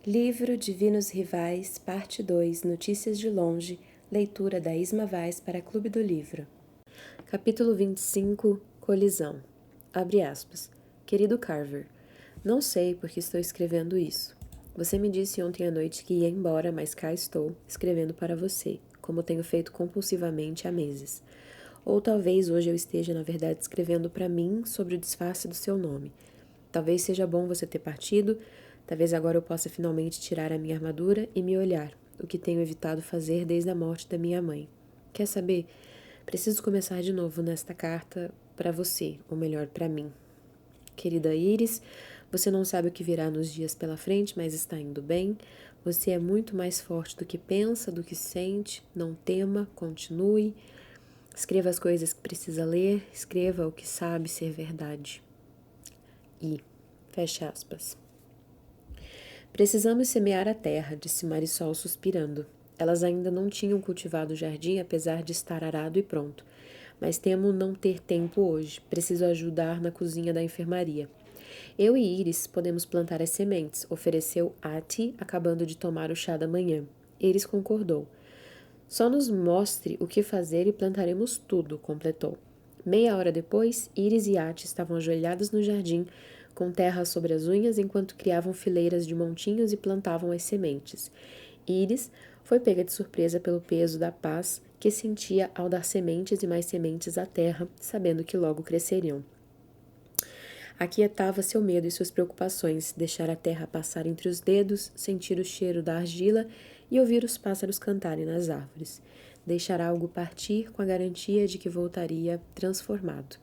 Livro Divinos Rivais, Parte 2, Notícias de Longe, leitura da Isma Vaz para Clube do Livro. Capítulo 25, Colisão. Abre aspas. Querido Carver, não sei por que estou escrevendo isso. Você me disse ontem à noite que ia embora, mas cá estou, escrevendo para você, como tenho feito compulsivamente há meses. Ou talvez hoje eu esteja, na verdade, escrevendo para mim sobre o disfarce do seu nome. Talvez seja bom você ter partido, talvez agora eu possa finalmente tirar a minha armadura e me olhar, o que tenho evitado fazer desde a morte da minha mãe. Quer saber? Preciso começar de novo nesta carta para você, ou melhor, para mim. Querida Iris, você não sabe o que virá nos dias pela frente, mas está indo bem. Você é muito mais forte do que pensa, do que sente. Não tema, continue. Escreva as coisas que precisa ler, escreva o que sabe ser verdade. E, fecha aspas. Precisamos semear a terra, disse Marisol suspirando. Elas ainda não tinham cultivado o jardim, apesar de estar arado e pronto. Mas temo não ter tempo hoje. Preciso ajudar na cozinha da enfermaria. Eu e Iris podemos plantar as sementes, ofereceu Ati, acabando de tomar o chá da manhã. Iris concordou. Só nos mostre o que fazer e plantaremos tudo, completou. Meia hora depois, Iris e Ati estavam ajoelhadas no jardim, com terra sobre as unhas, enquanto criavam fileiras de montinhos e plantavam as sementes. Iris foi pega de surpresa pelo peso da paz que sentia ao dar sementes e mais sementes à terra, sabendo que logo cresceriam. Aquietava seu medo e suas preocupações, deixar a terra passar entre os dedos, sentir o cheiro da argila e ouvir os pássaros cantarem nas árvores. Deixar algo partir com a garantia de que voltaria transformado.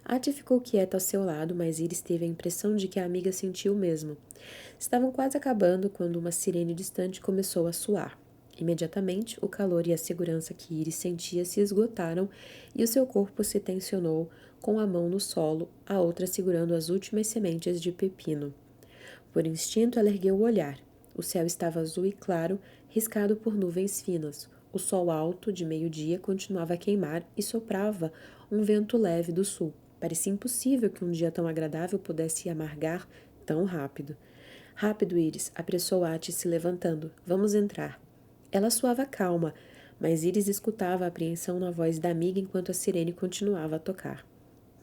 Ati ficou quieta ao seu lado, mas Iris teve a impressão de que a amiga sentiu o mesmo. Estavam quase acabando quando uma sirene distante começou a soar. Imediatamente, o calor e a segurança que Iris sentia se esgotaram e o seu corpo se tensionou, com a mão no solo, a outra segurando as últimas sementes de pepino. Por instinto, ela ergueu o olhar. O céu estava azul e claro, riscado por nuvens finas. O sol alto, de meio-dia, continuava a queimar e soprava um vento leve do sul. Parecia impossível que um dia tão agradável pudesse amargar tão rápido. Rápido, Iris, apressou Ati se levantando. Vamos entrar. Ela soava calma, mas Iris escutava a apreensão na voz da amiga enquanto a sirene continuava a tocar.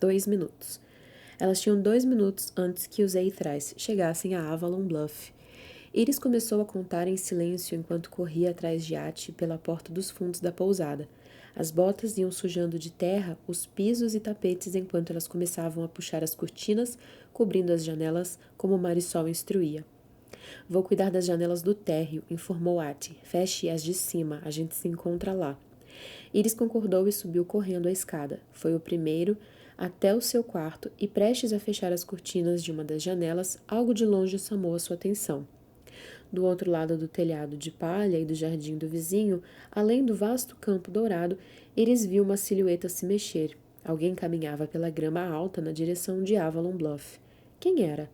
2 minutos. Elas tinham 2 minutos antes que os Eithrais chegassem a Avalon Bluff. Iris começou a contar em silêncio enquanto corria atrás de Ati pela porta dos fundos da pousada. As botas iam sujando de terra os pisos e tapetes enquanto elas começavam a puxar as cortinas, cobrindo as janelas como Marisol instruía. Vou cuidar das janelas do térreo, informou Ati. Feche as de cima, a gente se encontra lá. Iris concordou e subiu correndo a escada. Foi o primeiro até o seu quarto e, prestes a fechar as cortinas de uma das janelas, algo de longe chamou a sua atenção. Do outro lado do telhado de palha e do jardim do vizinho, além do vasto campo dourado, Iris viu uma silhueta se mexer. Alguém caminhava pela grama alta na direção de Avalon Bluff. Quem era?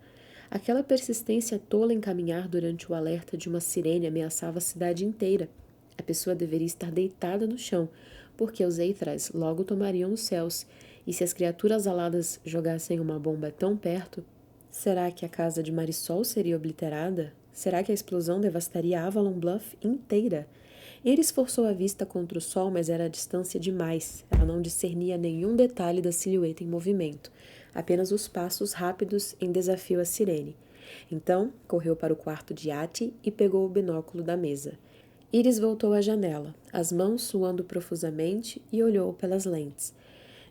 Aquela persistência tola em caminhar durante o alerta de uma sirene ameaçava a cidade inteira. A pessoa deveria estar deitada no chão, porque os Eithrais logo tomariam os céus, e se as criaturas aladas jogassem uma bomba tão perto, será que a casa de Marisol seria obliterada? Será que a explosão devastaria Avalon Bluff inteira? Iris forçou a vista contra o sol, mas era a distância demais. Ela não discernia nenhum detalhe da silhueta em movimento, apenas os passos rápidos em desafio à sirene. Então, correu para o quarto de Ati e pegou o binóculo da mesa. Iris voltou à janela, as mãos suando profusamente, e olhou pelas lentes.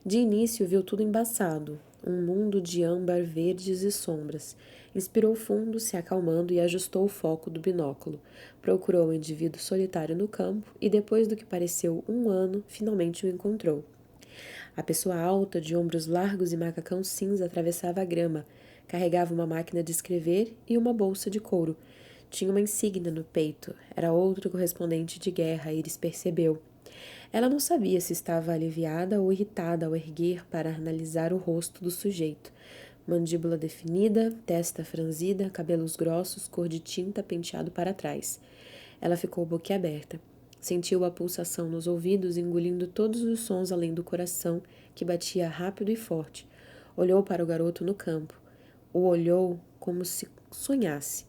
De início viu tudo embaçado, um mundo de âmbar, verdes e sombras. Inspirou fundo, se acalmando, e ajustou o foco do binóculo. Procurou o indivíduo solitário no campo e, depois do que pareceu 1 ano, finalmente o encontrou. A pessoa alta, de ombros largos e macacão cinza, atravessava a grama. Carregava uma máquina de escrever e uma bolsa de couro. Tinha uma insígnia no peito. Era outro correspondente de guerra, Iris percebeu. Ela não sabia se estava aliviada ou irritada ao erguer para analisar o rosto do sujeito. Mandíbula definida, testa franzida, cabelos grossos, cor de tinta penteado para trás. Ela ficou boquiaberta. Sentiu a pulsação nos ouvidos, engolindo todos os sons além do coração, que batia rápido e forte. Olhou para o garoto no campo. O olhou como se sonhasse.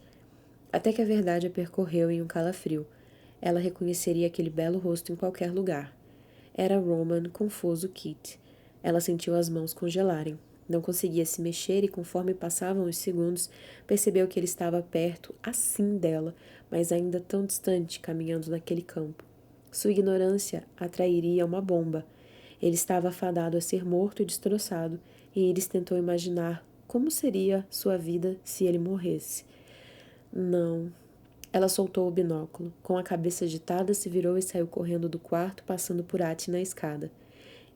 até que a verdade a percorreu em um calafrio. Ela reconheceria aquele belo rosto em qualquer lugar. Era Roman, confuso Kit. Ela sentiu as mãos congelarem. Não conseguia se mexer e, conforme passavam os segundos, percebeu que ele estava perto, assim dela, mas ainda tão distante, caminhando naquele campo. Sua ignorância atrairia uma bomba. Ele estava afadado a ser morto e destroçado, e Iris tentou imaginar como seria sua vida se ele morresse. Não. Ela soltou o binóculo. Com a cabeça agitada, se virou e saiu correndo do quarto, passando por Ati na escada.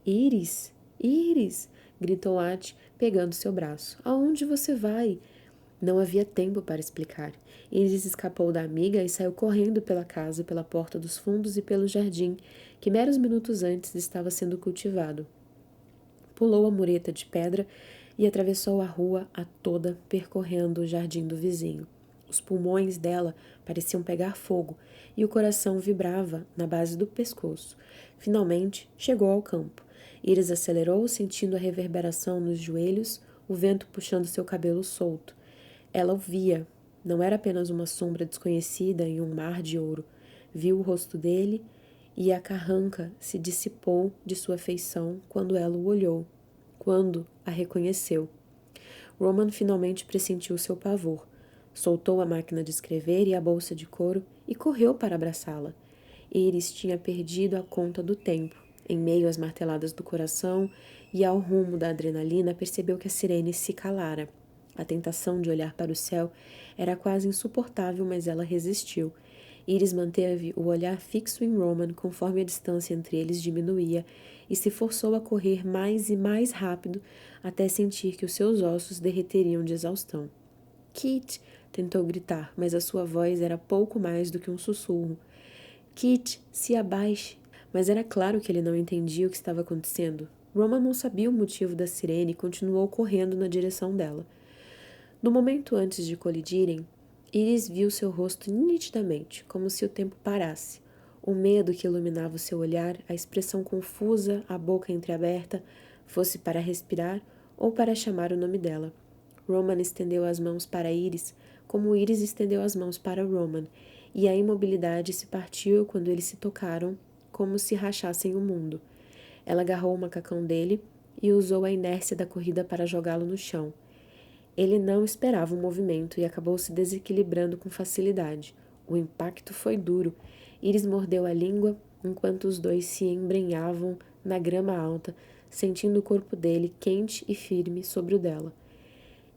Iris! Iris! Gritou Ati, pegando seu braço. Aonde você vai? Não havia tempo para explicar. Iris escapou da amiga e saiu correndo pela casa, pela porta dos fundos e pelo jardim, que meros minutos antes estava sendo cultivado. Pulou a mureta de pedra e atravessou a rua a toda, percorrendo o jardim do vizinho. Os pulmões dela pareciam pegar fogo e o coração vibrava na base do pescoço. Finalmente, chegou ao campo. Iris acelerou, sentindo a reverberação nos joelhos, o vento puxando seu cabelo solto. Ela o via. Não era apenas uma sombra desconhecida em um mar de ouro. Viu o rosto dele e a carranca se dissipou de sua feição quando ela o olhou, quando a reconheceu. Roman finalmente pressentiu seu pavor. Soltou a máquina de escrever e a bolsa de couro e correu para abraçá-la. Iris tinha perdido a conta do tempo. Em meio às marteladas do coração e ao rumo da adrenalina, percebeu que a sirene se calara. A tentação de olhar para o céu era quase insuportável, mas ela resistiu. Iris manteve o olhar fixo em Roman conforme a distância entre eles diminuía e se forçou a correr mais e mais rápido até sentir que os seus ossos derreteriam de exaustão. Kit! Tentou gritar, mas a sua voz era pouco mais do que um sussurro. Kit, se abaixe! Mas era claro que ele não entendia o que estava acontecendo. Roman não sabia o motivo da sirene e continuou correndo na direção dela. No momento antes de colidirem, Iris viu seu rosto nitidamente, como se o tempo parasse. O medo que iluminava o seu olhar, a expressão confusa, a boca entreaberta, fosse para respirar ou para chamar o nome dela. Roman estendeu as mãos para Iris, como Iris estendeu as mãos para Roman, e a imobilidade se partiu quando eles se tocaram, como se rachassem o mundo. Ela agarrou o macacão dele e usou a inércia da corrida para jogá-lo no chão. Ele não esperava o movimento e acabou se desequilibrando com facilidade. O impacto foi duro. Iris mordeu a língua enquanto os dois se embrenhavam na grama alta, sentindo o corpo dele quente e firme sobre o dela.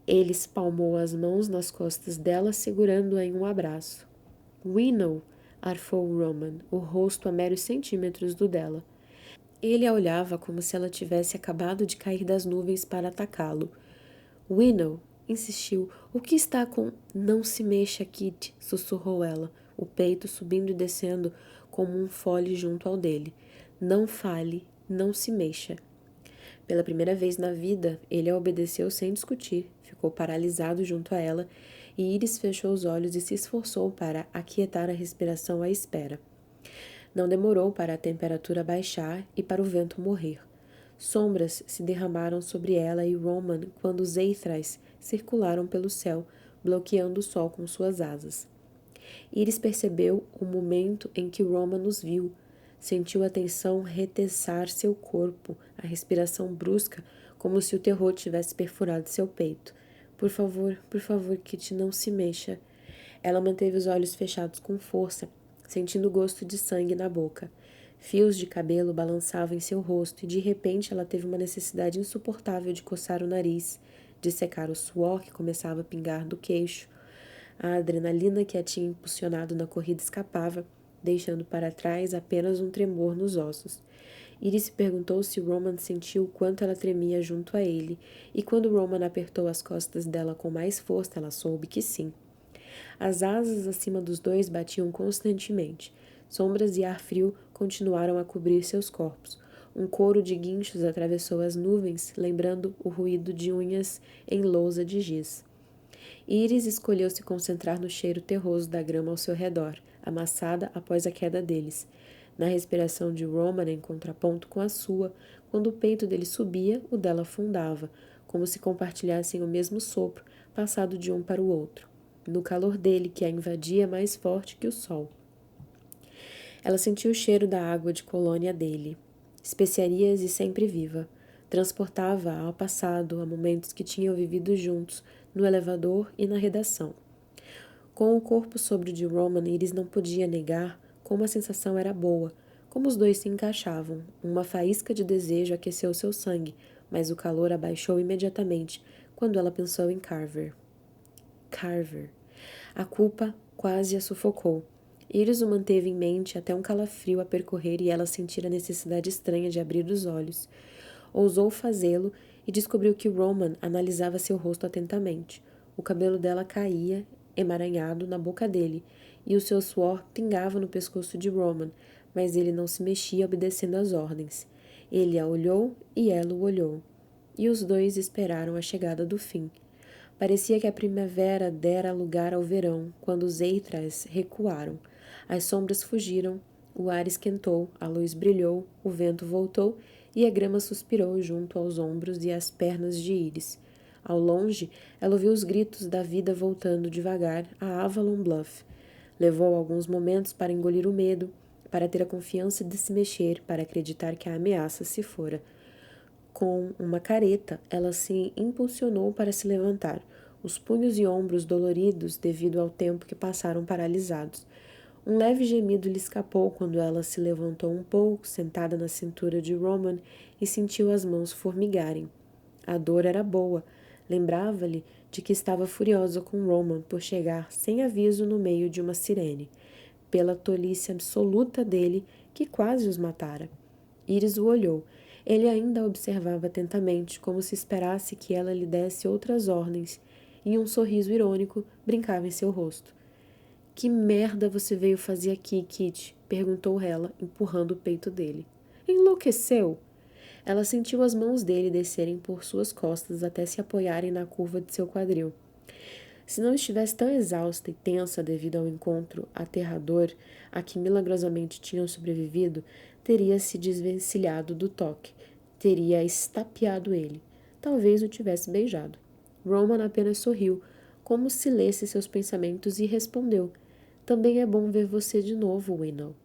Ele espalmou as mãos nas costas dela, segurando-a em um abraço. Winnow! Arfou Roman, o rosto a meros centímetros do dela. Ele a olhava como se ela tivesse acabado de cair das nuvens para atacá-lo. Winnow! Insistiu. O que está com... Não se mexa, Kit, sussurrou ela, o peito subindo e descendo como um fole junto ao dele. Não fale, não se mexa. Pela primeira vez na vida, ele a obedeceu sem discutir. Ficou paralisado junto a ela e Iris fechou os olhos e se esforçou para aquietar a respiração à espera. Não demorou para a temperatura baixar e para o vento morrer. Sombras se derramaram sobre ela e Roman quando os Eithrais circularam pelo céu, bloqueando o sol com suas asas. Iris percebeu o momento em que Roman os viu. Sentiu a tensão retessar seu corpo, a respiração brusca, como se o terror tivesse perfurado seu peito. Por favor, Kit, não se mexa. Ela manteve os olhos fechados com força, sentindo o gosto de sangue na boca. Fios de cabelo balançavam em seu rosto e de repente ela teve uma necessidade insuportável de coçar o nariz, de secar o suor que começava a pingar do queixo. A adrenalina que a tinha impulsionado na corrida escapava, deixando para trás apenas um tremor nos ossos. Iris se perguntou se Roman sentiu o quanto ela tremia junto a ele, e quando Roman apertou as costas dela com mais força, ela soube que sim. As asas acima dos dois batiam constantemente. Sombras e ar frio continuaram a cobrir seus corpos. Um coro de guinchos atravessou as nuvens, lembrando o ruído de unhas em lousa de giz. Iris escolheu se concentrar no cheiro terroso da grama ao seu redor, amassada após a queda deles. Na respiração de Roman em contraponto com a sua, quando o peito dele subia, o dela afundava, como se compartilhassem o mesmo sopro, passado de um para o outro. no calor dele que a invadia mais forte que o sol. Ela sentiu o cheiro da água de colônia dele, especiarias e sempre viva. Transportava-a ao passado, a momentos que tinham vivido juntos, no elevador e na redação. Com o corpo sobre o de Roman, Iris não podia negar como a sensação era boa, como os dois se encaixavam. Uma faísca de desejo aqueceu seu sangue, mas o calor abaixou imediatamente quando ela pensou em Carver. Carver. A culpa quase a sufocou. Iris o manteve em mente até um calafrio a percorrer e ela sentir a necessidade estranha de abrir os olhos. Ousou fazê-lo e descobriu que Roman analisava seu rosto atentamente. O cabelo dela caía, emaranhado, na boca dele, e o seu suor pingava no pescoço de Roman, mas ele não se mexia obedecendo às ordens. Ele a olhou e ela o olhou. E os dois esperaram a chegada do fim. Parecia que a primavera dera lugar ao verão, quando os eitras recuaram. As sombras fugiram, o ar esquentou, a luz brilhou, o vento voltou e a grama suspirou junto aos ombros e às pernas de Iris. Ao longe, ela ouviu os gritos da vida voltando devagar a Avalon Bluff. Levou alguns momentos para engolir o medo, para ter a confiança de se mexer, para acreditar que a ameaça se fora. Com uma careta, ela se impulsionou para se levantar, os punhos e ombros doloridos devido ao tempo que passaram paralisados. Um leve gemido lhe escapou quando ela se levantou um pouco, sentada na cintura de Roman, e sentiu as mãos formigarem. A dor era boa. Lembrava-lhe de que estava furiosa com Roman por chegar sem aviso no meio de uma sirene, pela tolice absoluta dele que quase os matara. Iris o olhou. Ele ainda a observava atentamente, como se esperasse que ela lhe desse outras ordens, e um sorriso irônico brincava em seu rosto. Que merda você veio fazer aqui, Kit? Perguntou ela, empurrando o peito dele. Enlouqueceu? Ela sentiu as mãos dele descerem por suas costas até se apoiarem na curva de seu quadril. Se não estivesse tão exausta e tensa devido ao encontro aterrador a que milagrosamente tinham sobrevivido, teria se desvencilhado do toque, teria estapeado ele. Talvez o tivesse beijado. Roman apenas sorriu, como se lesse seus pensamentos, e respondeu: Também é bom ver você de novo, Winnow.